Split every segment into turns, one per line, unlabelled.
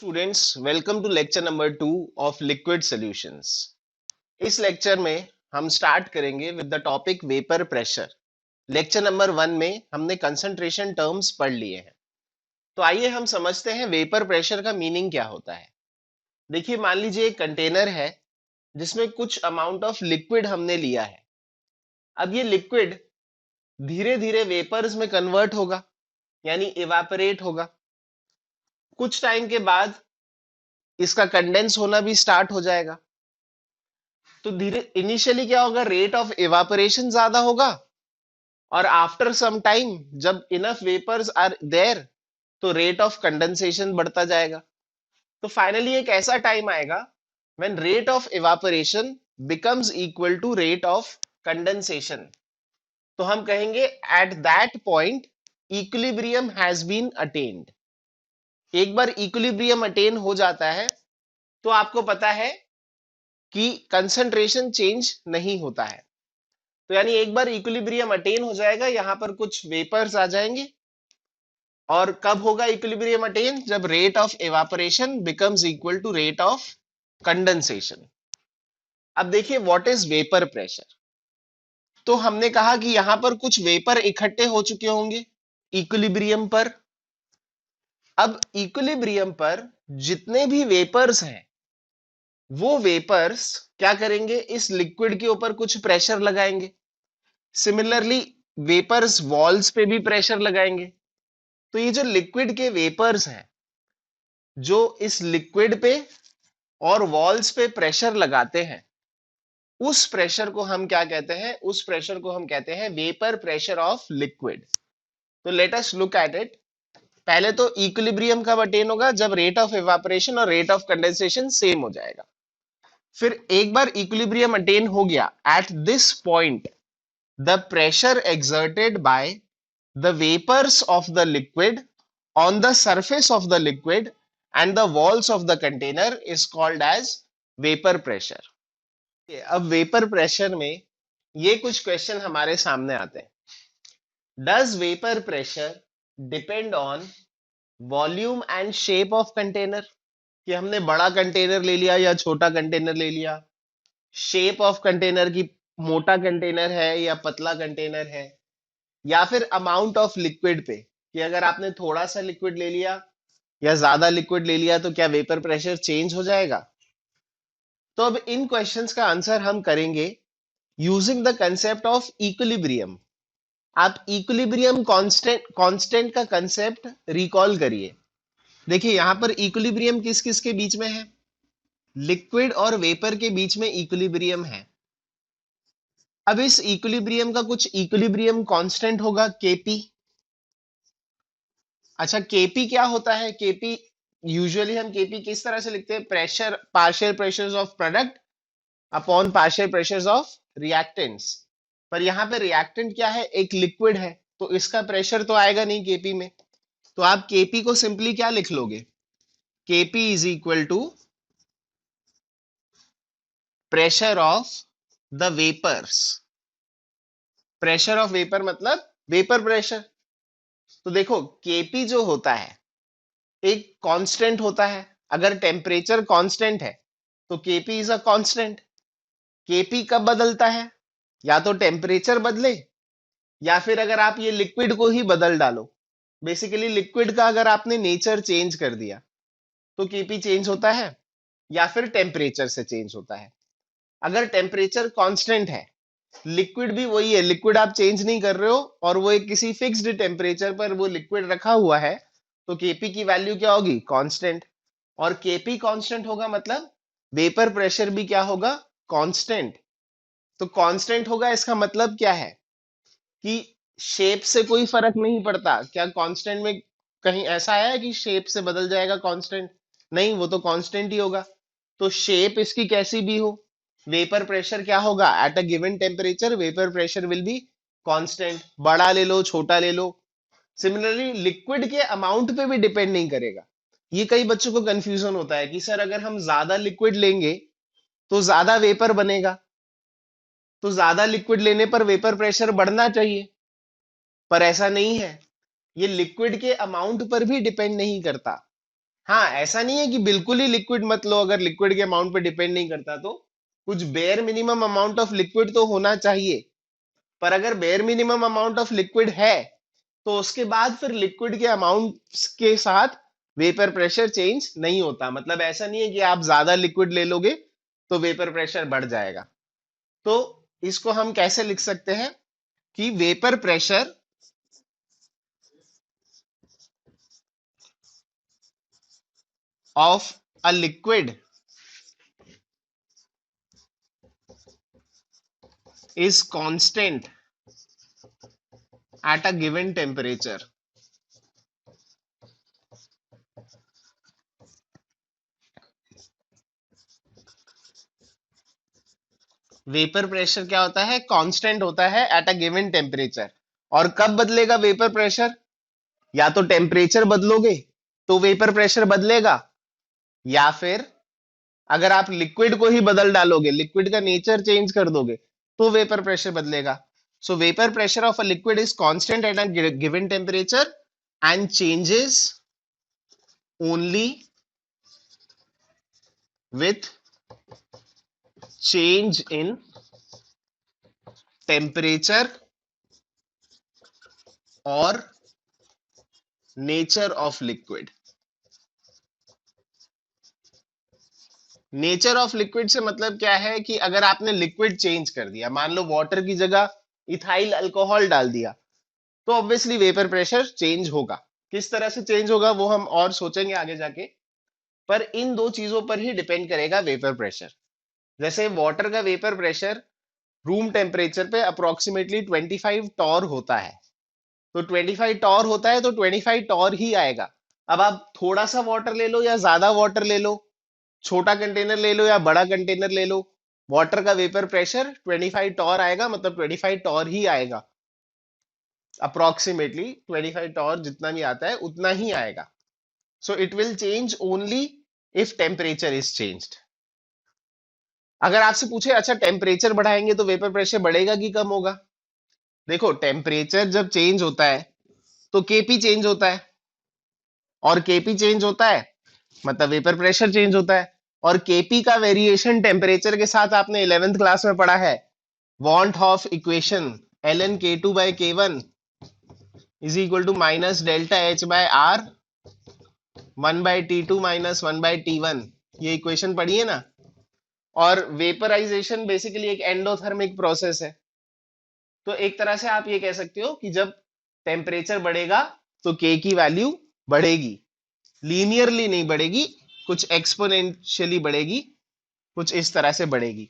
Students, welcome to lecture number 2 of liquid solutions. इस lecture में हम स्टार्ट करेंगे with the topic vapour pressure. Lecture number 1 में हमने कंसंट्रेशन टर्म्स पढ़ लिए हैं, तो आइए हम समझते हैं वेपर प्रेशर का मीनिंग क्या होता है। देखिए, मान लीजिए एक कंटेनर है जिसमें कुछ अमाउंट ऑफ लिक्विड हमने लिया है। अब ये लिक्विड धीरे धीरे वेपर्स में कन्वर्ट होगा, यानी इवापोरेट होगा। कुछ टाइम के बाद इसका कंडेंस होना भी स्टार्ट हो जाएगा। तो धीरे इनिशियली क्या होगा, रेट ऑफ इवापोरेशन ज्यादा होगा, और आफ्टर सम टाइम जब इनफ वेपर्स आर देयर तो रेट ऑफ कंडेंसेशन बढ़ता जाएगा। तो फाइनली एक ऐसा टाइम आएगा when rate of evaporation becomes equal to rate of condensation. तो हम कहेंगे at that point equilibrium has been attained. एक बार इक्विलिब्रियम अटेन हो जाता है तो आपको पता है कि कंसंट्रेशन चेंज नहीं होता है। तो यानी एक बार इक्विलिब्रियम अटेन हो जाएगा, यहां पर कुछ वेपर्स आ जाएंगे। और कब होगा इक्विलिब्रियम अटेन? जब rate of evaporation becomes equal to rate of condensation. अब देखिए, व्हाट इज वेपर प्रेशर। तो हमने कहा कि यहां पर कुछ वेपर इकट्ठे हो चुके होंगे इक्विलिब्रियम पर। अब इक्विलिब्रियम पर जितने भी वेपर्स हैं वो वेपर्स क्या करेंगे, इस लिक्विड के ऊपर कुछ प्रेशर लगाएंगे। सिमिलरली वेपर्स वॉल्स पे भी प्रेशर लगाएंगे। तो ये जो लिक्विड के वेपर्स हैं जो इस लिक्विड पे और वॉल्स पे प्रेशर लगाते हैं, उस प्रेशर को हम क्या कहते हैं? उस प्रेशर को हम कहते हैं वेपर प्रेशर ऑफ लिक्विड। तो let us look at it. पहले तो इक्विलिब्रियम कब अटेन होगा? जब रेट ऑफ इवापोरेशन और रेट ऑफ कंडेंसेशन सेम हो जाएगा। फिर एक बार इक्विलिब्रियम अटेन हो गया, at this point the pressure exerted by the vapors of the liquid on the surface of the liquid and the walls of the container is called as vapor pressure. अब vapour pressure में ये कुछ question हमारे सामने आते हैं। Does vapour pressure depend on volume and shape of container? कि हमने बड़ा कंटेनर ले लिया या छोटा कंटेनर ले लिया, शेप ऑफ कंटेनर की मोटा कंटेनर है या पतला कंटेनर है, या फिर अमाउंट ऑफ लिक्विड पे कि अगर आपने थोड़ा सा लिक्विड ले लिया या ज्यादा लिक्विड ले लिया तो क्या वेपर प्रेशर चेंज हो जाएगा? तो अब इन क्वेश्चंस का आंसर हम करेंगे using the concept of equilibrium. आप इक्विलिब्रियम कांस्टेंट कांस्टेंट का कंसेप्ट रिकॉल करिए। देखिए, यहां पर इक्विलिब्रियम किस किस के बीच में है? लिक्विड और वेपर के बीच में इक्विलिब्रियम है। अब इस इक्विलिब्रियम का कुछ इक्विलिब्रियम कांस्टेंट होगा, केपी। अच्छा, केपी क्या होता है? केपी यूजुअली हम केपी किस तरह से लिखते हैं? Pressure, partial pressures of product upon partial pressures of reactants. पर यहाँ पे रिएक्टेंट क्या है? एक लिक्विड है, तो इसका प्रेशर तो आएगा नहीं केपी में। तो आप केपी को सिंपली क्या लिख लोगे? KP is equal to pressure of the vapours. Pressure of vapour मतलब वेपर प्रेशर। तो देखो, केपी जो होता है एक कांस्टेंट होता है। अगर टेम्परेचर कांस्टेंट है तो KP is a constant. KP कब बदलता है? या तो टेम्परेचर बदले, या फिर अगर आप ये लिक्विड को ही बदल डालो। बेसिकली लिक्विड का अगर आपने नेचर चेंज कर दिया तो केपी चेंज होता है, या फिर टेम्परेचर से चेंज होता है। अगर टेम्परेचर कांस्टेंट है, लिक्विड भी वही है, लिक्विड आप चेंज नहीं कर रहे हो और वो एक किसी फिक्स्ड टेम्परेचर पर वो लिक्विड रखा हुआ है, तो केपी की वैल्यू क्या होगी? कांस्टेंट। और केपी कांस्टेंट होगा मतलब वेपर प्रेशर भी क्या होगा? कांस्टेंट। तो कांस्टेंट होगा, इसका मतलब क्या है कि शेप से कोई फर्क नहीं पड़ता। क्या कांस्टेंट में कहीं ऐसा आया है कि शेप से बदल जाएगा कांस्टेंट? नहीं, वो तो कांस्टेंट ही होगा। तो शेप इसकी कैसी भी हो, वेपर प्रेशर क्या होगा? At a given temperature vapour pressure will be constant. बड़ा ले लो, छोटा ले लो। सिमिलरली लिक्विड के अमाउंट पे भी डिपेंड नहीं करेगा। ये कई बच्चों को कंफ्यूजन होता है कि सर अगर हम ज्यादा लिक्विड लेंगे तो ज्यादा वेपर बनेगा, तो ज्यादा लिक्विड लेने पर वेपर प्रेशर बढ़ना चाहिए। पर ऐसा नहीं है, ये लिक्विड के अमाउंट पर भी डिपेंड नहीं करता। हाँ, ऐसा नहीं है कि बिल्कुल ही लिक्विड मत लो, अगर लिक्विड के अमाउंट पे डिपेंड नहीं करता तो कुछ bare minimum amount of liquid तो होना चाहिए। पर अगर bare minimum amount of liquid है तो उसके बाद फिर लिक्विड के अमाउंट के साथ वेपर प्रेशर चेंज नहीं होता। मतलब ऐसा नहीं है कि आप ज्यादा लिक्विड ले लोगे तो वेपर प्रेशर बढ़ जाएगा। तो इसको हम कैसे लिख सकते हैं कि vapour pressure of a liquid is constant at a given temperature. Vapour pressure क्या होता है? कांस्टेंट होता है एट अ गिवन टेम्परेचर। और कब बदलेगा वेपर प्रेशर? या तो टेम्परेचर बदलोगे तो वेपर प्रेशर बदलेगा, या फिर अगर आप लिक्विड को ही बदल डालोगे, लिक्विड का नेचर चेंज कर दोगे, तो वेपर प्रेशर बदलेगा। सो vapour pressure of a liquid is constant at a given temperature and changes only with change in temperature or nature of liquid। Nature of liquid से मतलब क्या है कि अगर आपने लिक्विड चेंज कर दिया, मान लो वाटर की जगह इथाइल अल्कोहल डाल दिया, तो ऑब्वियसली वेपर प्रेशर चेंज होगा। किस तरह से चेंज होगा वो हम और सोचेंगे आगे जाके। पर इन दो चीजों पर ही डिपेंड करेगा वेपर प्रेशर। जैसे वाटर का वेपर प्रेशर रूम टेम्परेचर पे अप्रोक्सीमेटली 25 टॉर होता है, तो 25 टॉर होता है तो 25 टॉर ही आएगा। अब आप थोड़ा सा वाटर ले लो या ज्यादा वाटर ले लो, छोटा कंटेनर ले लो या बड़ा कंटेनर ले लो, वाटर का वेपर प्रेशर 25 टॉर आएगा, मतलब 25 टॉर ही आएगा। अप्रोक्सीमेटली 25 टॉर जितना भी आता है उतना ही आएगा। So it will change only if temperature is changed. अगर आपसे पूछे अच्छा टेम्परेचर बढ़ाएंगे तो वेपर प्रेशर बढ़ेगा कि कम होगा? देखो, टेम्परेचर जब चेंज होता है तो केपी चेंज होता है, और केपी चेंज होता है मतलब वेपर प्रेशर चेंज होता है। और केपी का वेरिएशन टेम्परेचर के साथ आपने 11th क्लास में पढ़ा है, van't Hoff equation ln k2 by k1 is equal to minus delta H by R 1/T2 minus 1/T1। ये इक्वेशन पढ़ी है ना? और वेपराइजेशन बेसिकली एक एंडोथर्मिक प्रोसेस है। तो एक तरह से आप ये कह सकते हो कि जब टेम्परेचर बढ़ेगा तो के की वैल्यू बढ़ेगी, लीनियरली नहीं बढ़ेगी, कुछ एक्सपोनेंशियली बढ़ेगी, कुछ इस तरह से बढ़ेगी।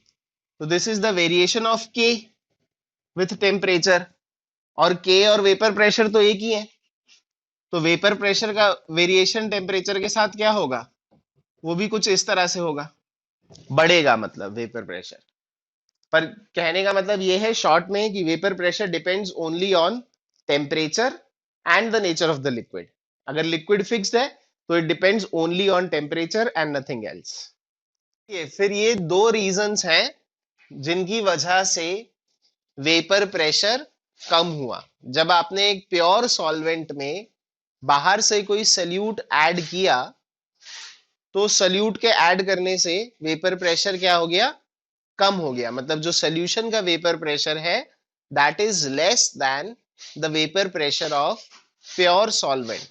तो this is the variation of के विथ टेम्परेचर। और के और वेपर प्रेशर तो एक ही है, तो वेपर प्रेशर का वेरिएशन टेम्परेचर के साथ क्या होगा? वो भी कुछ इस तरह से होगा, बढ़ेगा मतलब वेपर प्रेशर। पर कहने का मतलब ये है शॉर्ट में कि vapour pressure depends only on temperature and the nature of the liquid. अगर लिक्विड फिक्स्ड है तो it depends only on temperature and nothing else. ये फिर ये दो रीजंस हैं जिनकी वजह से वेपर प्रेशर कम हुआ। जब आपने एक प्योर सॉल्वेंट में बाहर से कोई सल्यूट ऐड किया तो सल्यूट के ऐड करने से वेपर प्रेशर क्या हो गया? कम हो गया। मतलब जो सोल्यूशन का वेपर प्रेशर है that is less than the vapour pressure of pure solvent.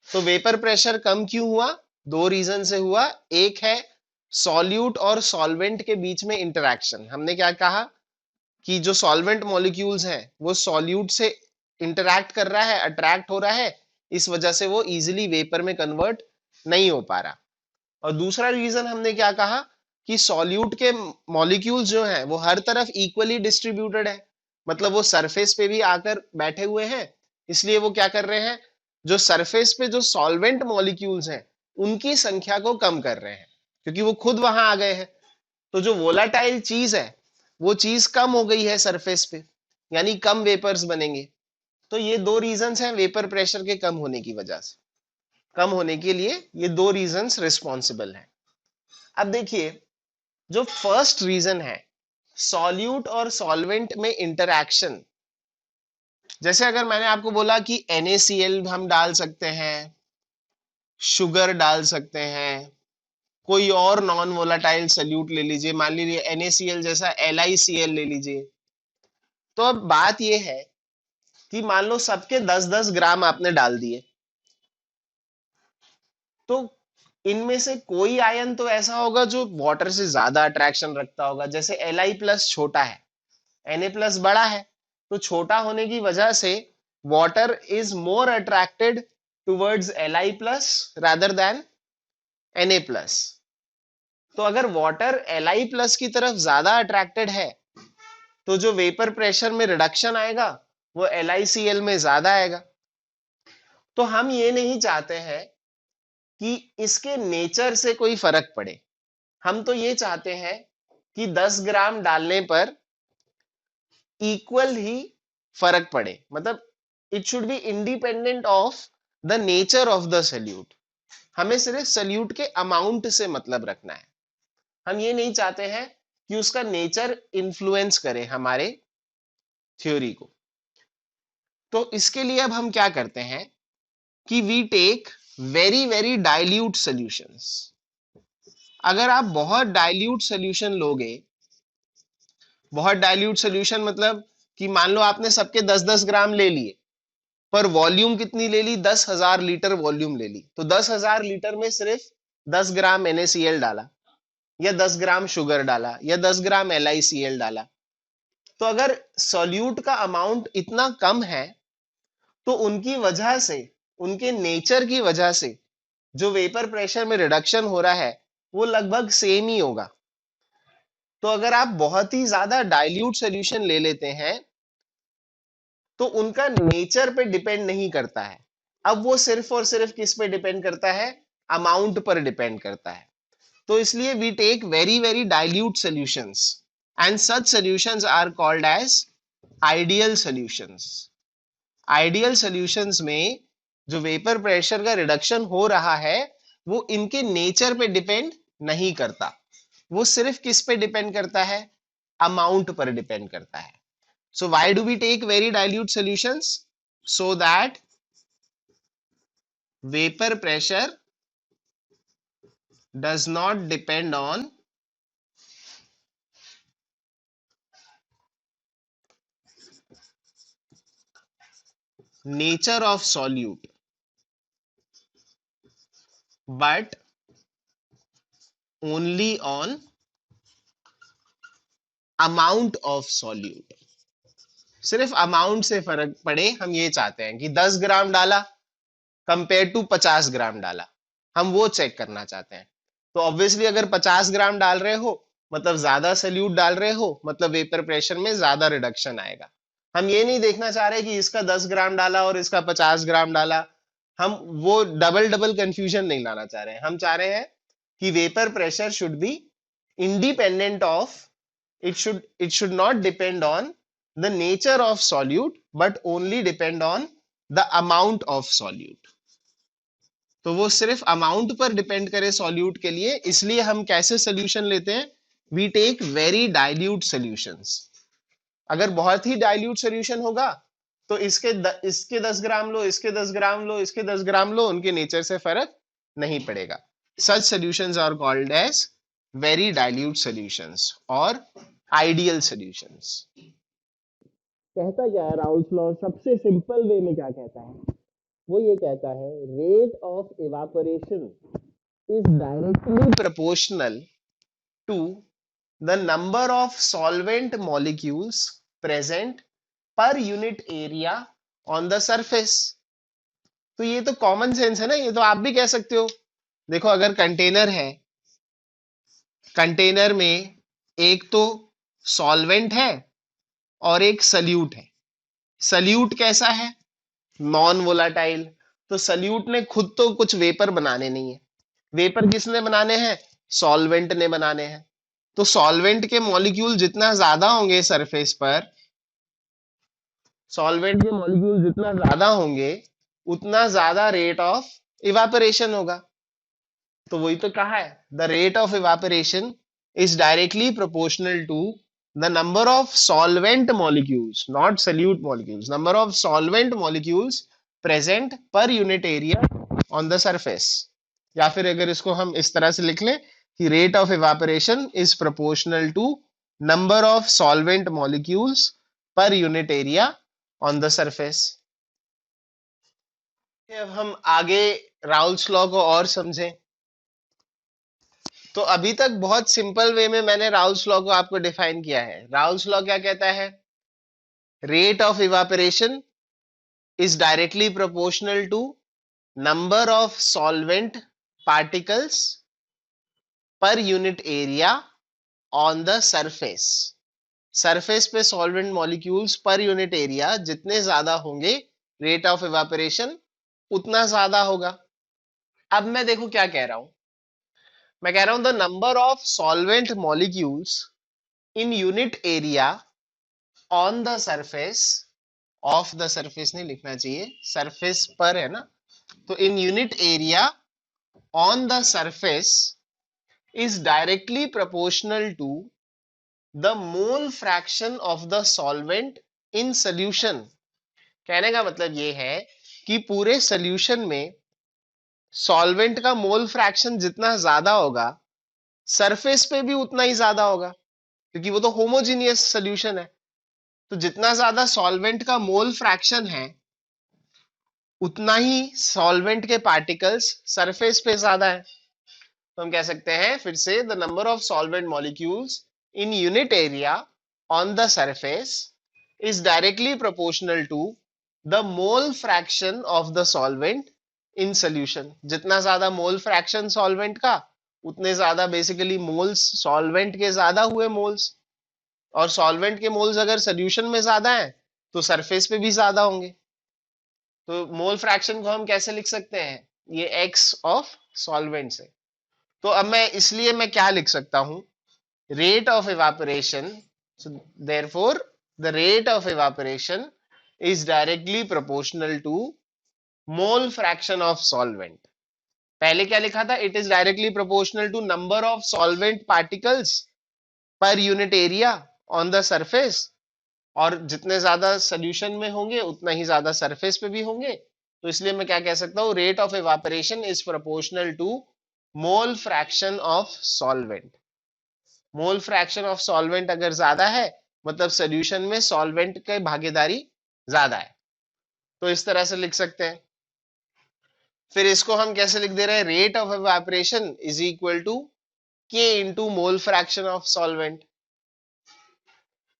तो वेपर प्रेशर कम क्यों हुआ? दो रीजन से हुआ। एक है सॉल्यूट और सॉल्वेंट के बीच में इंटरेक्शन। हमने क्या कहा कि जो सॉल्वेंट मॉलिक्यूल्स हैं वो सॉल्यूट से इंटरैक्ट कर रहा है, अट्रैक्ट हो रहा है, इस वजह से वो इजीली वेपर में कन्वर्ट नहीं हो पा रहा। और दूसरा रीजन हमने क्या कहा कि सॉल्यूट के मॉलिक्यूल्स जो हैं वो हर तरफ इक्वली डिस्ट्रीब्यूटेड है, मतलब वो सरफेस पे भी आकर बैठे हुए हैं। इसलिए वो क्या कर रहे हैं, जो सरफेस पे जो सॉल्वेंट मॉलिक्यूल्स हैं उनकी संख्या को कम कर रहे हैं, क्योंकि वो खुद वहां आ गए हैं। तो जो वोलाटाइल चीज है वो चीज कम हो गई है सरफेस पे, यानी कम वेपर्स बनेंगे। तो ये दो रीजंस हैं वेपर प्रेशर के कम होने की वजह से, कम होने के लिए ये दो रीजंस रिस्पॉन्सिबल हैं। अब देखिए, जो फर्स्ट रीजन है सॉल्यूट और सॉल्वेंट में इंटरैक्शन, जैसे अगर मैंने आपको बोला कि NaCl हम डाल सकते हैं, शुगर डाल सकते हैं, कोई और नॉन वोलाटाइल सल्यूट ले लीजिए, मान लीजिए NaCl जैसा LiCl ले लीजिए। तो अब बात यह है कि मान लो सबके 10-10 ग्राम आपने डाल दिए, तो इनमें से कोई आयन तो ऐसा होगा जो वाटर से ज्यादा अट्रैक्शन रखता होगा। जैसे Li+ छोटा है, Na+ बड़ा है, तो छोटा होने की वजह से water is more attracted towards Li+ rather than Na+। तो अगर वाटर Li+ की तरफ ज्यादा अट्रैक्टेड है, तो जो वेपर प्रेशर में रिडक्शन आएगा वो LiCl में ज्यादा आएगा। तो हम ये नहीं चाहते हैं कि इसके नेचर से कोई फर्क पड़े। हम तो ये चाहते हैं कि 10 ग्राम डालने पर इक्वल ही फर्क पड़े, मतलब it should be independent of the nature of the solute. हमें सिर्फ सल्यूट के अमाउंट से मतलब रखना है। हम ये नहीं चाहते हैं कि उसका नेचर इन्फ्लुएंस करे हमारे थ्योरी को। तो इसके लिए अब हम क्या करते हैं कि we take very very dilute solutions. अगर आप बहुत डाइल्यूट सॉल्यूशन लोगे, बहुत डाइल्यूट सॉल्यूशन मतलब कि मान लो आपने सबके 10-10 ग्राम ले लिए, पर वॉल्यूम कितनी ले ली, 10,000 लीटर वॉल्यूम ले ली, तो 10,000 लीटर में सिर्फ 10 ग्राम NaCl डाला, या 10 ग्राम शुगर डाला, या 10 ग्राम LiCl डाला। तो अगर सॉल्यूट का अमाउंट इतना कम है, तो उनकी वजह से, उनके नेचर की वजह से जो वेपर प्रेशर में रिडक्शन हो रहा है वो लगभग सेम ही होगा। तो अगर आप बहुत ही ज्यादा डाइल्यूट सॉल्यूशन ले लेते हैं, तो उनका नेचर पे डिपेंड नहीं करता है। अब वो सिर्फ और सिर्फ किस पे डिपेंड करता है, अमाउंट पर डिपेंड करता है। तो इसलिए we take very very dilute solutions, and such solutions are called as ideal solutions. Ideal solutions में जो वेपर प्रेशर का रिडक्शन हो रहा है वो इनके नेचर पे डिपेंड नहीं करता, वो सिर्फ किस पे डिपेंड करता है, अमाउंट पर डिपेंड करता है। So why do we take very dilute solutions? So that vapor pressure does not depend on nature of solute, but only on amount of solute। सिर्फ अमाउंट से फर्क पड़े, हम ये चाहते हैं कि 10 ग्राम डाला कंपेयर टू 50 ग्राम डाला, हम वो चेक करना चाहते हैं। तो ऑब्वियसली अगर 50 ग्राम डाल रहे हो मतलब ज्यादा सल्यूट डाल रहे हो, मतलब वेपर प्रेशर में ज्यादा रिडक्शन आएगा। हम ये नहीं देखना चाह रहे कि इसका 10 ग्राम डाला और इसका 50 ग्राम डाला, हम वो डबल डबल कंफ्यूजन नहीं लाना चाह रहे हैं। हम चाह रहे हैं कि vapour pressure should be independent of, it should not depend on the nature of solute but only depend on the amount of solute। तो वो सिर्फ अमाउंट पर डिपेंड करे सॉल्यूट के लिए, इसलिए हम कैसे सोल्यूशन लेते हैं, we take very dilute solutions. अगर बहुत ही डाइल्यूट सॉल्यूशन होगा तो इसके 10 ग्राम लो, इसके 10 ग्राम लो, इसके 10 ग्राम लो, उनके नेचर से फर्क नहीं पड़ेगा। Such solutions are called as very dilute solutions और आइडियल सॉल्यूशंस। कहता क्या है राउल्स लॉ, सबसे सिंपल वे में क्या कहता है, वो ये कहता है rate of evaporation is directly proportional to the number of solvent molecules present per unit area on the surface. तो ये तो कॉमन सेंस है ना, ये तो आप भी कह सकते हो। देखो अगर कंटेनर है, कंटेनर में एक तो सॉल्वेंट है और एक सल्यूट है। सल्यूट कैसा है, नॉन वोलाटाइल। तो सल्यूट ने खुद तो कुछ वेपर बनाने नहीं है, वेपर किसने बनाने हैं, सॉल्वेंट ने बनाने हैं। तो सॉल्वेंट के मॉलिक्यूल जितना ज्यादा होंगे सरफेस पर, सॉल्वेंट के मॉलिक्यूल जितना ज्यादा होंगे उतना ज्यादा रेट ऑफ इवापोरेशन होगा। तो वही तो कहा है, the rate of evaporation is directly proportional to the number of solvent molecules, not solute molecules, number of solvent molecules present per unit area on the surface। या फिर अगर इसको हम इस तरह से लिख लें कि rate of evaporation is proportional to number of solvent molecules per unit area on the surface. अब हम आगे राउल्स लॉ को और समझें। तो अभी तक बहुत सिंपल वे में मैंने राउल्स लॉ को आपको डिफाइन किया है। राउल्स लॉ क्या कहता है? Rate of evaporation is directly proportional to number of solvent particles per unit area on the surface। Surface पे solvent molecules per unit area जितने ज्यादा होंगे, रेट ऑफ इवापोरेशन उतना ज्यादा होगा। अब मैं देखो क्या कह रहा हूं, मैं कह रहा हूं the number of solvent molecules in unit area on the surface, of the surface नहीं लिखना चाहिए, सरफेस पर है ना, तो इन unit area on the surface is directly proportional to the mole fraction of the solvent in solution। कहने का मतलब ये है कि पूरे सॉल्यूशन में सॉल्वेंट का मोल फ्रैक्शन जितना ज्यादा होगा, सरफेस पे भी उतना ही ज्यादा होगा, क्योंकि वो तो होमोजीनियस सॉल्यूशन है। तो जितना ज्यादा सॉल्वेंट का मोल फ्रैक्शन है, उतना ही सॉल्वेंट के पार्टिकल्स सरफेस पे ज्यादा है। तो हम कह सकते हैं फिर से, the number of solvent molecules in unit area on the surface is directly proportional to the mole fraction of the solvent in solution. जितना ज्यादा मोल फ्रैक्शन सॉल्वेंट का, उतने ज्यादा बेसिकली मोल्स सॉल्वेंट के ज्यादा हुए मोल्स, और सॉल्वेंट के मोल्स अगर सोल्यूशन में ज्यादा है तो सरफेस पे भी ज्यादा होंगे। तो मोल फ्रैक्शन को हम कैसे लिख सकते हैं? ये एक्स ऑफ सॉल्वेंट से। तो अब मैं इसलिए मैं क्या लिख सकता हूं? Rate of evaporation, so therefore the rate of evaporation is directly proportional to mole fraction of solvent। पहले क्या लिखा था? It is directly proportional to number of solvent particles per unit area on the surface, और जितने ज्यादा solution में होंगे उतना ही ज्यादा सरफेस पे भी होंगे। तो इसलिए मैं क्या कह सकता हूं? Rate of evaporation is proportional to mole fraction of solvent. Mole fraction of solvent अगर ज्यादा है, मतलब सोल्यूशन में सॉल्वेंट की भागीदारी ज्यादा है। तो इस तरह से लिख सकते हैं। फिर इसको हम कैसे लिख दे रहे हैं? Rate of evaporation is equal to K into mole fraction of solvent,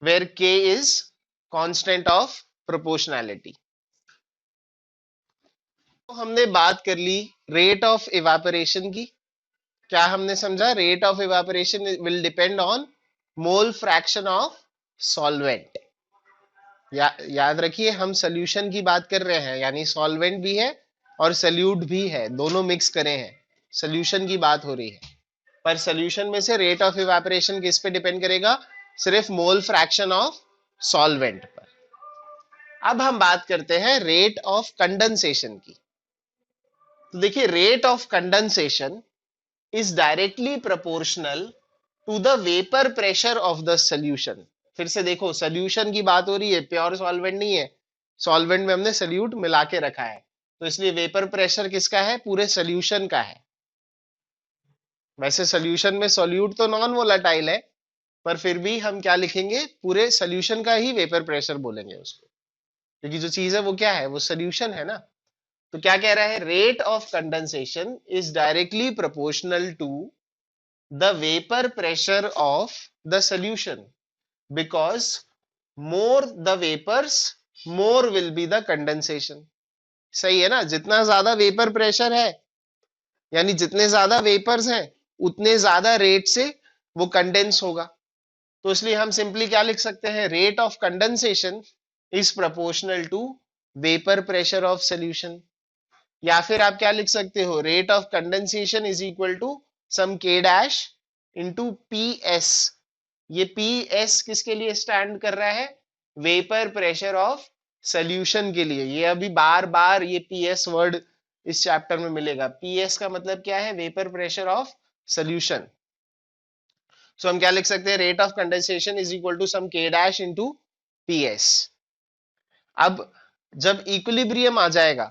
where K is constant of proportionality. तो हमने बात कर ली रेट ऑफ इवेपोरेशन की। क्या हमने समझा? Rate of evaporation will depend on mole fraction of solvent. याद रखिए, हम सोल्यूशन की बात कर रहे हैं, यानी सॉल्वेंट भी है और सल्यूट भी है, दोनों मिक्स करे हैं, सोल्यूशन की बात हो रही है। पर सोल्यूशन में से रेट ऑफ इवेपोरेशन किस पे डिपेंड करेगा? सिर्फ मोल फ्रैक्शन ऑफ सॉल्वेंट पर। अब हम बात करते हैं रेट ऑफ कंडेंसेशन की। तो देखिए, rate of condensation is directly proportional to the vapour pressure of the solution. फिर से देखो, सोल्यूशन की बात हो रही है, प्योर सॉल्वेंट नहीं है। सॉल्वेंट में हमने सोल्यूट मिला के रखा है, तो इसलिए वेपर प्रेशर किसका है? पूरे सोल्यूशन का है। वैसे सोल्यूशन में सोल्यूट तो नॉन वोलेटाइल है, पर फिर भी हम क्या लिखेंगे? पूरे सोल्यूशन का ही वेपर प्रेशर बोलेंगे उसको, क्योंकि जो चीज है वो क्या है? वो सोल्यूशन है ना। तो क्या कह रहा है? Rate of condensation is directly proportional to the vapor pressure of the solution, because more the vapors, more will be the condensation। सही है ना? जितना ज्यादा वेपर प्रेशर है, यानी जितने ज्यादा वेपर्स हैं, उतने ज्यादा रेट से वो कंडेंस होगा। तो इसलिए हम सिंपली क्या लिख सकते हैं? Rate of condensation is proportional to vapour pressure of solution. या फिर आप क्या लिख सकते हो? Rate of condensation is equal to some K dash into P S. ये पी एस किसके लिए स्टैंड कर रहा है? वेपर प्रेशर ऑफ सोल्यूशन के लिए। ये अभी बार बार ये पी एस वर्ड इस चैप्टर में मिलेगा। पी एस का मतलब क्या है? Vapour pressure of solution. So हम क्या लिख सकते हैं? Rate of condensation is equal to some K dash into P S. अब जब इक्विलिब्रियम आ जाएगा,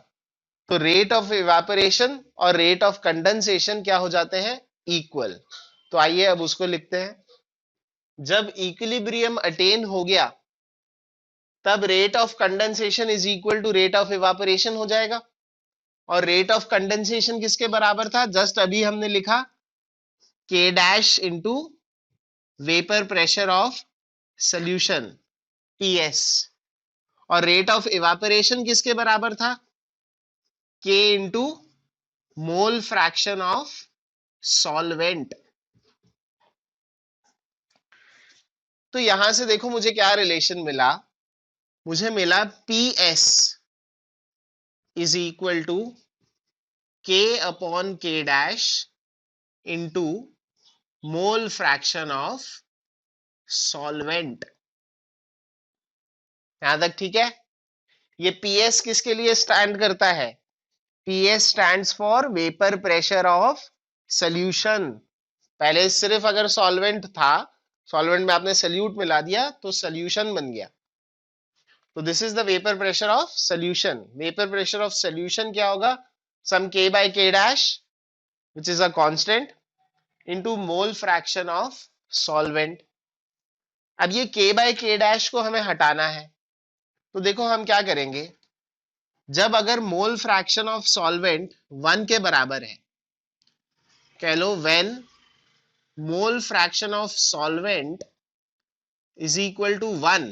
तो रेट ऑफ इवापोरेशन और रेट ऑफ कंडेंसेशन क्या हो जाते हैं? इक्वल। तो आइए अब उसको लिखते हैं। जब इक्विलिब्रियम अटेन हो गया तब rate of condensation is equal to rate of evaporation हो जाएगा। और रेट ऑफ कंडेंसेशन किसके बराबर था? जस्ट अभी हमने लिखा के dash into vapour pressure of solution PS. और रेट ऑफ इवापोरेशन किसके बराबर था? के into mole fraction of solvent. तो यहां से देखो मुझे क्या रिलेशन मिला। मुझे मिला P S is equal to K upon K dash into mole fraction of solvent. यहां तक ठीक है? ये पीएस किसके लिए स्टैंड करता है? PS stands for vapour pressure of solution. पहले सिर्फ अगर सॉल्वेंट था, सॉल्वेंट में आपने सल्यूट मिला दिया तो सोल्यूशन बन गया। तो this is the vapour pressure of solution. Vapour pressure of solution क्या होगा? सम के by K dash which is a constant into mole fraction of solvent. अब ये के बाय के डैश को हमें हटाना है। तो देखो हम क्या करेंगे। जब अगर मोल फ्रैक्शन ऑफ सॉल्वेंट 1 के बराबर है, कह लो when mole fraction of solvent is equal to 1,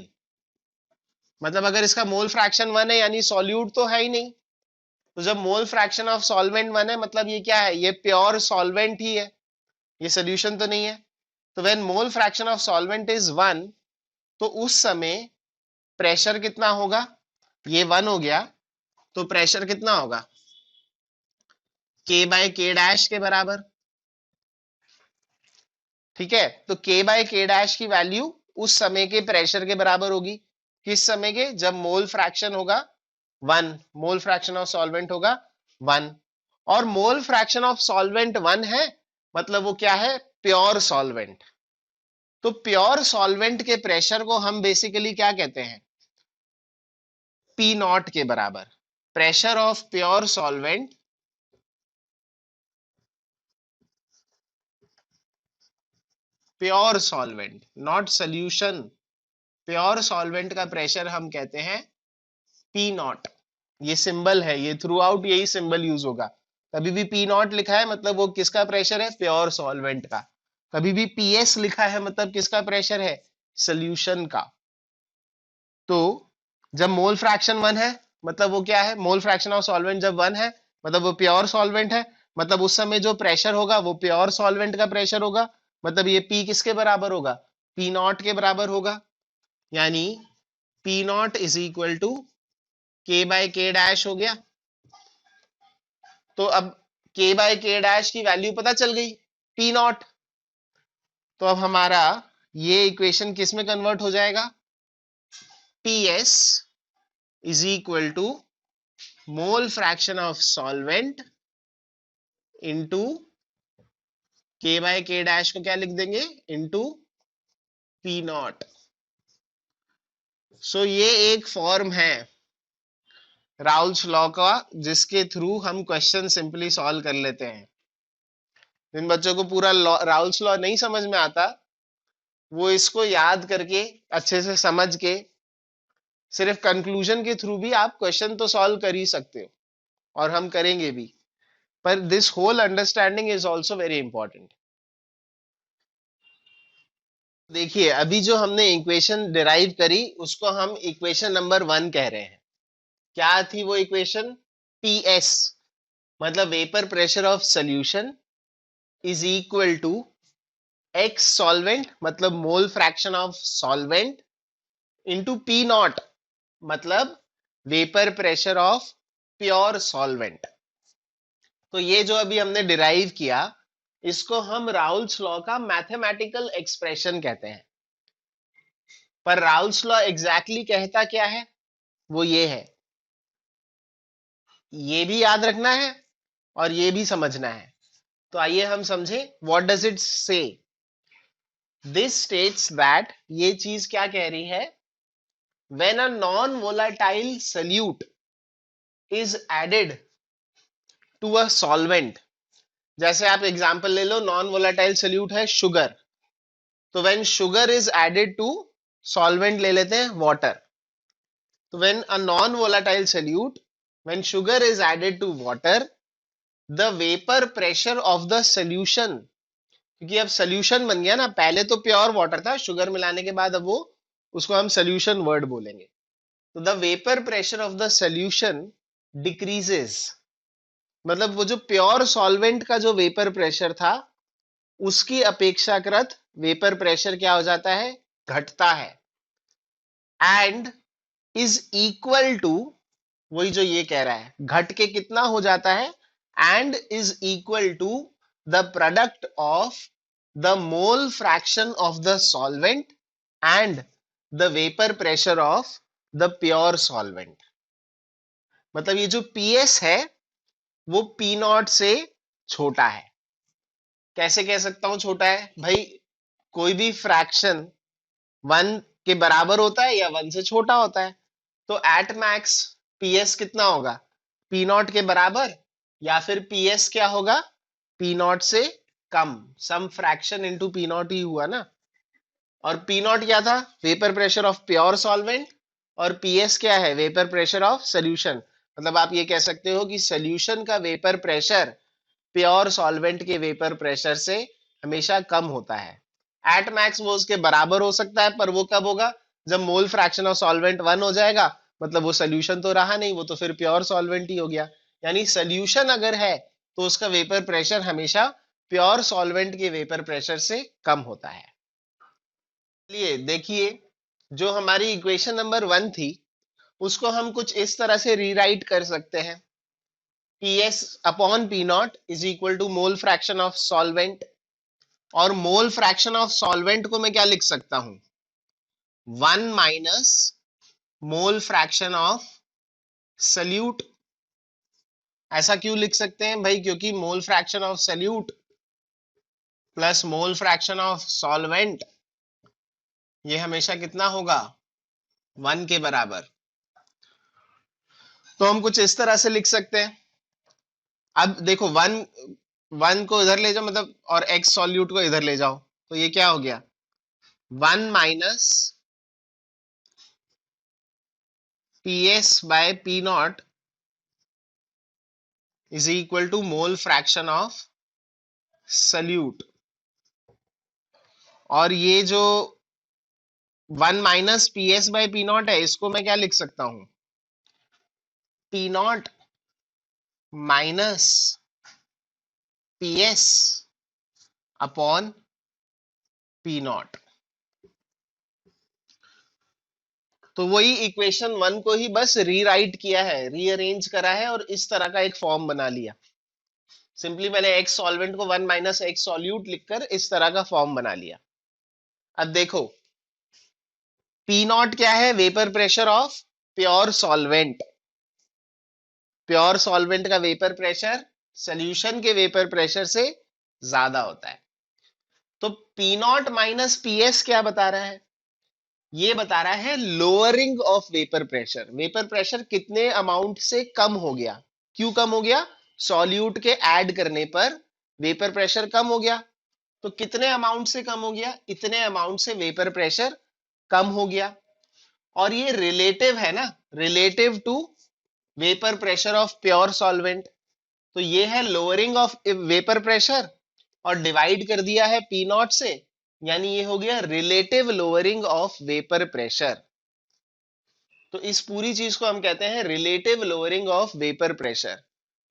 मतलब अगर इसका मोल फ्रैक्शन 1 है यानी सॉल्यूट तो है ही नहीं। तो जब मोल फ्रैक्शन ऑफ सॉल्वेंट 1 है मतलब ये क्या है? ये प्योर सॉल्वेंट ही है, ये सोल्यूशन तो नहीं है। तो when mole fraction of solvent is 1, तो उस समय प्रेशर कितना होगा? ये 1 हो गया, तो प्रेशर कितना होगा? के बाय के डैश के बराबर। ठीक है, तो के बाय के डैश की वैल्यू उस समय के प्रेशर के बराबर होगी। किस समय के? जब मोल फ्रैक्शन होगा 1, मोल फ्रैक्शन ऑफ सॉल्वेंट होगा 1। और मोल फ्रैक्शन ऑफ सॉल्वेंट 1 है, मतलब वो क्या है? Pure solvent. तो प्योर सॉल्वेंट के प्रेशर को हम बेसिकली क्या कहते हैं? पी नॉट के बराबर। Pressure of pure solvent pure solvent not solution, pure solvent का प्रेशर हम कहते हैं पी नॉट। ये सिंबल है, ये थ्रू आउट यही सिंबल यूज होगा। कभी भी पी नॉट लिखा है मतलब वो किसका प्रेशर है? प्योर सॉल्वेंट का। कभी भी पीएस लिखा है मतलब किसका प्रेशर है? सोल्यूशन का। तो जब मोल फ्रैक्शन 1 है मतलब वो क्या है? मोल फ्रैक्शन ऑफ सॉल्वेंट जब 1 है मतलब वो प्योर सॉल्वेंट है, मतलब उस समय जो प्रेशर होगा वो प्योर सॉल्वेंट का प्रेशर होगा। मतलब ये पी किसके बराबर होगा? पी नॉट के बराबर होगा। यानी P not is equal to K by K dash हो गया। तो अब के बाय के डैश की वैल्यू पता चल गई, पी नॉट। तो अब हमारा ये इक्वेशन किस में कन्वर्ट हो जाएगा? P S is equal to mole fraction of solvent into K by K dash को क्या लिख देंगे? Into P not. सो ये एक फॉर्म है राउल्स लॉ का, जिसके थ्रू हम क्वेश्चन सिंपली सॉल्व कर लेते हैं। जिन बच्चों को पूरा राउल्स लॉ नहीं समझ में आता, वो इसको याद करके अच्छे से समझ के सिर्फ कंक्लूजन के थ्रू भी आप क्वेश्चन तो सॉल्व कर ही सकते हो, और हम करेंगे भी। पर this whole understanding is also very important. देखिए अभी जो हमने इक्वेशन डिराइव करी उसको हम इक्वेशन नंबर 1 कह रहे हैं। क्या थी वो इक्वेशन? पीएस मतलब vapour pressure of solution is equal to x solvent मतलब mole fraction of solvent into P naught मतलब vapour pressure of pure solvent. तो ये जो अभी हमने डिराइव किया इसको हम राउल्स लॉ का मैथमेटिकल एक्सप्रेशन कहते हैं। पर राउल्स लॉ एग्जैक्टली कहता क्या है? वो ये है, ये भी याद रखना है और ये भी समझना है। तो आइए हम समझें what does it say. This states that, ये चीज क्या कह रही है? When a non volatile solute is added to a solvent, जैसे आप एग्जांपल ले लो, नॉन वोलेटाइल सोल्यूट है शुगर, तो when sugar is added to solvent ले लेते हैं वाटर, तो when a non volatile solute, when sugar is added to water, the vapour pressure of the solution, क्योंकि अब सोल्यूशन बन गया ना, पहले तो प्योर वाटर था, शुगर मिलाने के बाद अब वो, उसको हम सोल्यूशन वर्ड बोलेंगे, तो the vapour pressure of the solution decreases, मतलब वो जो प्योर सॉल्वेंट का जो वेपर प्रेशर था उसकी अपेक्षाकृत वेपर प्रेशर क्या हो जाता है, घटता है, एंड इज इक्वल टू, वही जो ये कह रहा है, घट के कितना हो जाता है, and is equal to the product of the mole fraction of the solvent and the vapour pressure of the pure solvent. मतलब ये जो पीएस है वो पी नॉट से छोटा है। कैसे कह सकता हूं छोटा है भाई, कोई भी फ्रैक्शन वन के बराबर होता है या वन से छोटा होता है, तो एट मैक्स पीएस कितना होगा, पी नॉट के बराबर, या फिर पीएस क्या होगा, पी नॉट से कम, some fraction into P naught ही हुआ ना। और पी नॉट क्या था, vapour pressure of pure solvent, और पीएस क्या है, वेपर प्रेशर ऑफ सोल्यूशन। मतलब आप ये कह सकते हो कि सोल्यूशन का वेपर प्रेशर प्योर सॉल्वेंट के वेपर प्रेशर से हमेशा कम होता है। एट मैक्स वो उसके बराबर हो सकता है, पर वो कब होगा, जब मोल फ्रैक्शन ऑफ सॉल्वेंट वन हो जाएगा, मतलब वो सोल्यूशन तो रहा नहीं, वो तो फिर प्योर सॉल्वेंट ही हो गया। यानी सोल्यूशन अगर है तो उसका वेपर प्रेशर हमेशा प्योर सॉल्वेंट के वेपर प्रेशर से कम होता है। चलिए देखिए, जो हमारी इक्वेशन नंबर वन थी उसको हम कुछ इस तरह से रीराइट कर सकते हैं, Ps upon P not is equal to mole fraction of solvent, और मोल फ्रैक्शन ऑफ सॉल्वेंट को मैं क्या लिख सकता हूं, one minus mole fraction of salute. ऐसा क्यों लिख सकते हैं भाई, क्योंकि मोल fraction of solute plus mole fraction of solvent ये हमेशा कितना होगा, वन के बराबर। तो हम कुछ इस तरह से लिख सकते हैं, अब देखो वन, वन को इधर ले जाओ मतलब, और एक्स सॉल्यूट को इधर ले जाओ, तो ये क्या हो गया, one minus P S by P not is equal to mole fraction of solute. और ये जो one minus P S by P not है, इसको मैं क्या लिख सकता हूं, P not minus P S upon P not. तो वही इक्वेशन वन को ही बस रीराइट किया है, रीअरेंज करा है, और इस तरह का एक फॉर्म बना लिया। सिंपली मैंने एक्स सॉल्वेंट को वन माइनस एक्स सॉल्यूट लिखकर इस तरह का फॉर्म बना लिया। अब देखो, पी नॉट क्या है, vapour pressure of pure solvent, pure solvent का वेपर प्रेशर सोल्यूशन के वेपर प्रेशर से ज्यादा होता है। तो P not minus P S क्या बता रहा है, ये बता रहा है lowering of vapour pressure, vapour pressure कितने अमाउंट से कम हो गया, क्यों कम हो गया, सॉल्यूट के ऐड करने पर वेपर प्रेशर कम हो गया। तो कितने अमाउंट से कम हो गया, इतने अमाउंट से वेपर प्रेशर कम हो गया। और ये रिलेटिव है ना, relative to vapour pressure of pure solvent, तो ये है लोअरिंग ऑफ वेपर प्रेशर, और डिवाइड कर दिया है पी नॉट से, यानी ये हो गया relative lowering of vapour pressure. तो इस पूरी चीज को हम कहते हैं relative lowering of vapour pressure.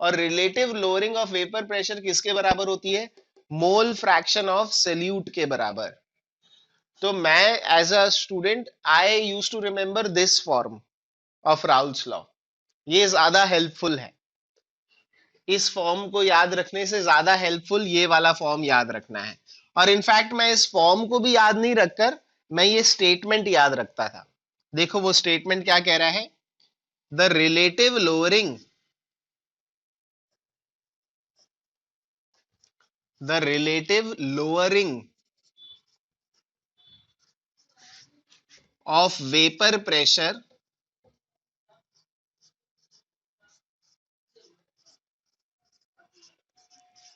और relative lowering of vapour pressure किसके बराबर होती है, मोल फ्रैक्शन ऑफ सल्यूट के बराबर। तो मैं as a student I used to remember this form of Raoult's law, ये ज्यादा हेल्पफुल है। इस फॉर्म को याद रखने से ज्यादा हेल्पफुल ये वाला फॉर्म याद रखना है। और इनफैक्ट मैं इस फॉर्म को भी याद नहीं रखकर मैं ये स्टेटमेंट याद रखता था। देखो वो स्टेटमेंट क्या कह रहा है, the relative lowering, the relative lowering of vapour pressure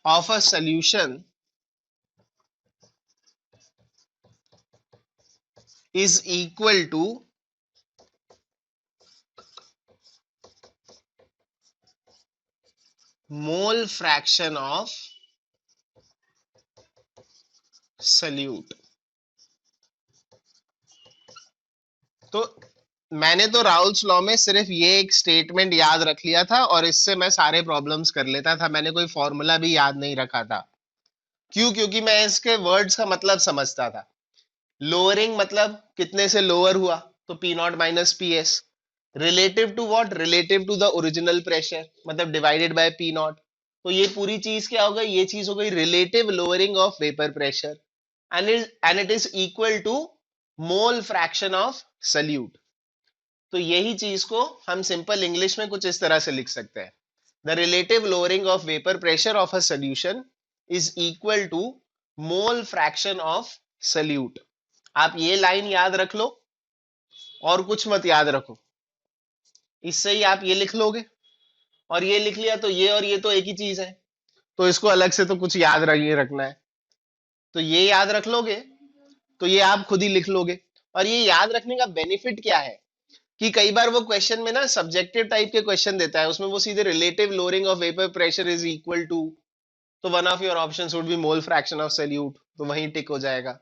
of a solution is equal to mole fraction of solute। तो मैंने तो राउल्स लॉ में सिर्फ ये एक स्टेटमेंट याद रख लिया था और इससे मैं सारे प्रॉब्लम्स कर लेता था, मैंने कोई फॉर्मूला भी याद नहीं रखा था। क्यों? क्योंकि मैं इसके वर्ड्स का मतलब समझता था। लोअरिंग मतलब कितने से लोअर हुआ, तो P not minus P S. Relative to what? Relative to the original pressure, मतलब डिवाइडेड बाय पी नॉट। तो ये पूरी चीज क्या हो गई? ये चीज हो गई relative lowering of vapour pressure, and it is equal to mole fraction of solute. तो यही चीज को हम सिंपल इंग्लिश में कुछ इस तरह से लिख सकते हैं, the relative lowering of vapour pressure of a solution is equal to mole fraction of solute. आप ये लाइन याद रख लो और कुछ मत याद रखो, इससे ही आप ये लिख लोगे, और ये लिख लिया तो ये और ये तो एक ही चीज है, तो इसको अलग से तो कुछ याद रखना है, तो ये याद रख लोगे तो ये आप खुद ही लिख लोगे। और ये याद रखने का बेनिफिट क्या है कि कई बार वो क्वेश्चन में ना सब्जेक्टिव टाइप के क्वेश्चन देता है, उसमें वो सीधे relative lowering of vapour pressure is equal to, तो one of your options would be mole fraction of solute, तो वहीं टिक हो जाएगा।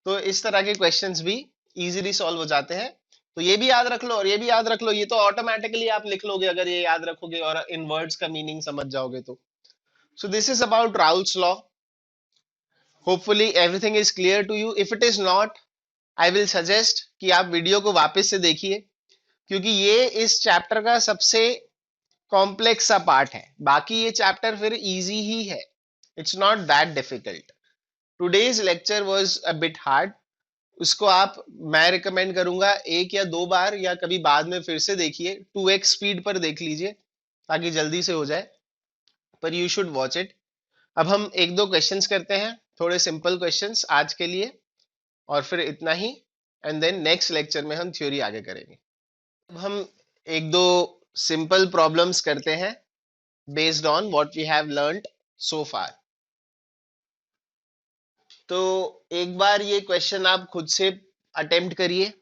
तो इस तरह के क्वेश्चंस भी इजीली सॉल्व हो जाते हैं। तो ये भी याद रख लो और ये भी याद रख लो, ये तो ऑटोमेटिकली आप लिख लोगे अगर ये याद रखोगे और इन वर्ड्स का मीनिंग समझ जाओगे तो। So this is about Raoult's law. Hopefully everything is clear to you. If it is not, I will suggest कि आप वीडियो को वापस से देखिए, क्योंकि ये इस चैप्टर का सबसे कॉम्प्लेक्स सा पार्ट है। बाकी ये चैप्टर फिर इजी ही है, it's not that difficult. Today's lecture was a bit hard. उसको आप, मैं रिकमेंड करूंगा एक या दो बार या कभी बाद में फिर से देखिए, 2x स्पीड पर देख लीजिए ताकि जल्दी से हो जाए, पर यू शुड वॉच इट। अब हम एक दो क्वेश्चंस करते हैं, थोड़े सिंपल क्वेश्चंस आज के लिए, और फिर इतना ही, एंड देन नेक्स्ट लेक्चर में हम थ्योरी आगे करेंगे। अब हम एक दो सिंपल प्रॉब्लम्स करते हैं based on what we have learned so far. तो एक बार ये क्वेश्चन आप खुद से अटेम्प्ट करिए,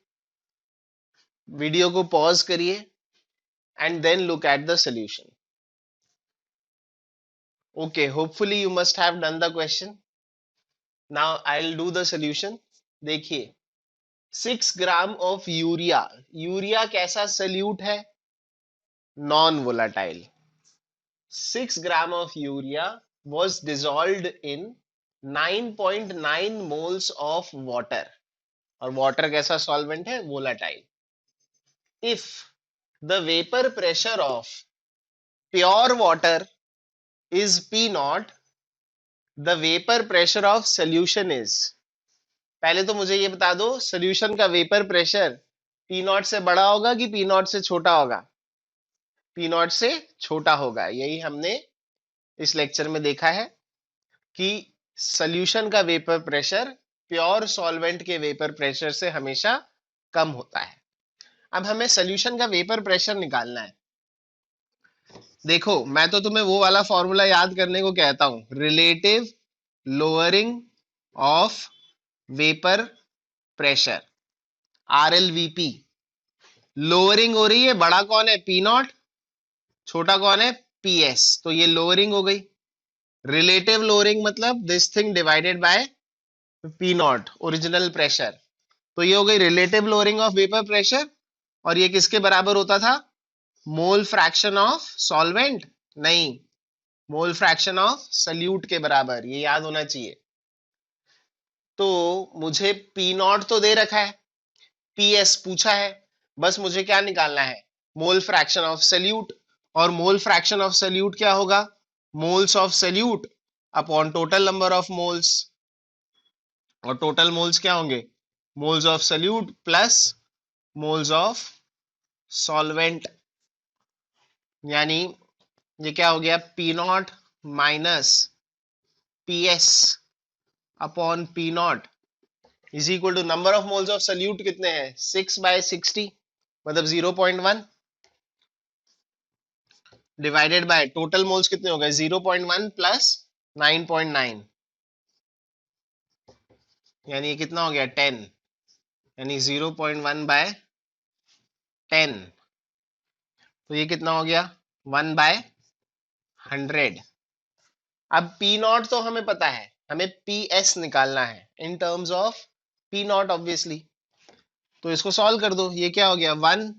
वीडियो को पॉज करिए and then look at the solution. Okay, hopefully you must have done the question. Now I will do the solution. देखिए, 6 ग्राम ऑफ यूरिया, यूरिया कैसा सल्यूट है? Non volatile. 6 gram of urea was dissolved in 9.9 moles of water, और water कैसा solvent है? volatile. If the vapor pressure of pure water is P naught, the vapor pressure of solution is, पहले तो मुझे ये बता दो solution का vapor pressure P naught से बड़ा होगा कि P naught से छोटा होगा? P naught से छोटा होगा। यही हमने इस लेक्चर में देखा है कि सॉल्यूशन का वेपर प्रेशर प्योर सॉल्वेंट के वेपर प्रेशर से हमेशा कम होता है। अब हमें सॉल्यूशन का वेपर प्रेशर निकालना है। देखो, मैं तो तुम्हें वो वाला फॉर्मूला याद करने को कहता हूं, relative lowering of vapour pressure, RLVP। Lowering हो रही है, बड़ा कौन है? पी नॉट, छोटा कौन है? PS। तो ये लोअरिंग हो गई। रिलेटिव लोअरिंग मतलब this thing divided by P not, original pressure. तो ये हो गई relative lowering of vapour pressure, और ये किसके बराबर होता था? मोल फ्रैक्शन ऑफ सॉल्वेंट, नहीं, मोल फ्रैक्शन ऑफ सल्यूट के बराबर। ये याद होना चाहिए। तो मुझे पी नॉट तो दे रखा है, PS पूछा है, बस मुझे क्या निकालना है? Mole fraction of solute. और मोल फ्रैक्शन ऑफ सल्यूट क्या होगा? Moles of solute upon total number of moles, और टोटल मोल्स क्या होंगे? Moles of solute plus moles of solvent. यानी ये क्या हो गया? P not minus PS upon P not is equal to number of moles of solute कितने हैं? 6/60, मतलब 0.1। डिवाइडेड बाय टोटल मोल्स कितने हो गए 0.1 प्लस 9.9, यानी ये कितना हो गया 10, यानी 0.1 बाय 10, तो ये कितना हो गया 1 बाय 100। अब पी नॉट तो हमें पता है, हमें पी एस निकालना है in terms of P not obviously. तो इसको सॉल्व कर दो, ये क्या हो गया 1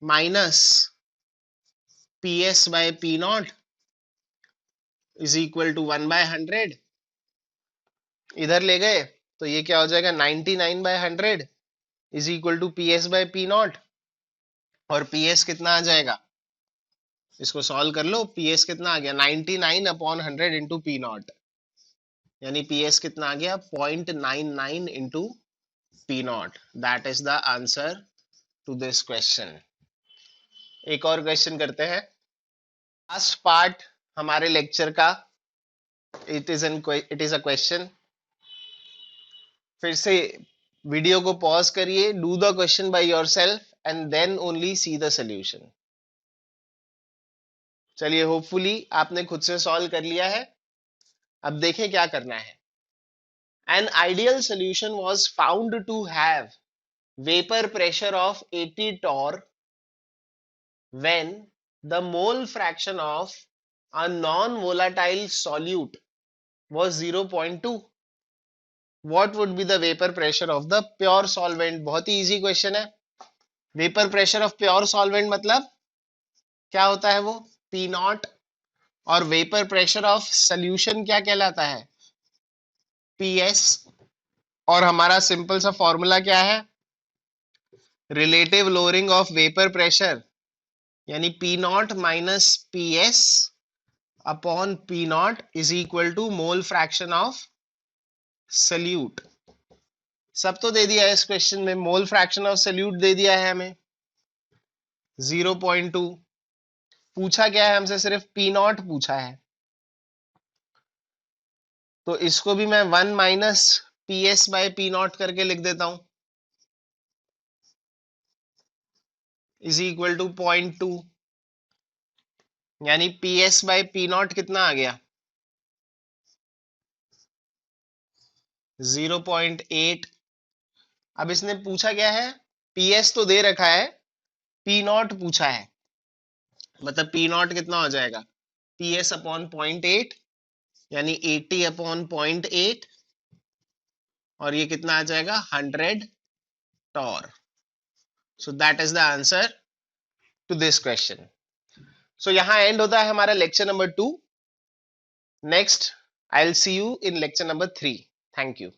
minus P S by P not is equal to 1 by 100, इधर ले गए तो ये क्या हो जाएगा 99 by 100 is equal to P S by P not, और पी एस कितना आ जाएगा, इसको सॉल्व कर लो, पी एस कितना आ गया 99 अपॉन 100 इंटू पी नॉट, यानी पी एस कितना आ गया 0.99 into P not. That is the answer to this question. एक और क्वेश्चन करते हैं, लास्ट पार्ट हमारे लेक्चर का, इट इज अ क्वेश्चन। फिर से वीडियो को पॉज करिए, do the question by yourself and then only see the solution. चलिए, होपफुली आपने खुद से सॉल्व कर लिया है। अब देखें क्या करना है। An ideal solution was found to have vapor pressure of 80 torr when the mole fraction of a non-volatile solute was 0.2. What would be the vapor pressure of the pure solvent? बहुत ही easy question है। Vapor pressure of pure solvent मतलब क्या होता है वो P not, और vapour pressure of solution क्या कहलाता है PS, और हमारा सिंपल सा फॉर्मूला क्या है relative lowering of vapour pressure, यानी P not minus PS upon P not is equal to mole fraction of solute. सब तो दे दिया है इस क्वेश्चन में, मोल फ्रैक्शन ऑफ सोल्यूट दे दिया है हमें 0.2, पूछा क्या है हमसे, सिर्फ P नॉट पूछा है, तो इसको भी मैं 1 minus P S by P not करके लिख देता हूं, इज इक्वल टू 0.2, यानी P S by P not कितना आ गया 0.8। अब इसने पूछा क्या है, पी एस तो दे रखा है, पी नॉट पूछा है, मतलब पी नॉट कितना हो जाएगा पी एस अपॉन 0.8, यानी 80 अपॉन 0.8, और ये कितना आ जाएगा 100 torr. So that is the answer to this question. So यहां एंड होता है हमारा lecture number 2। Next I will see you in lecture number 3। Thank you.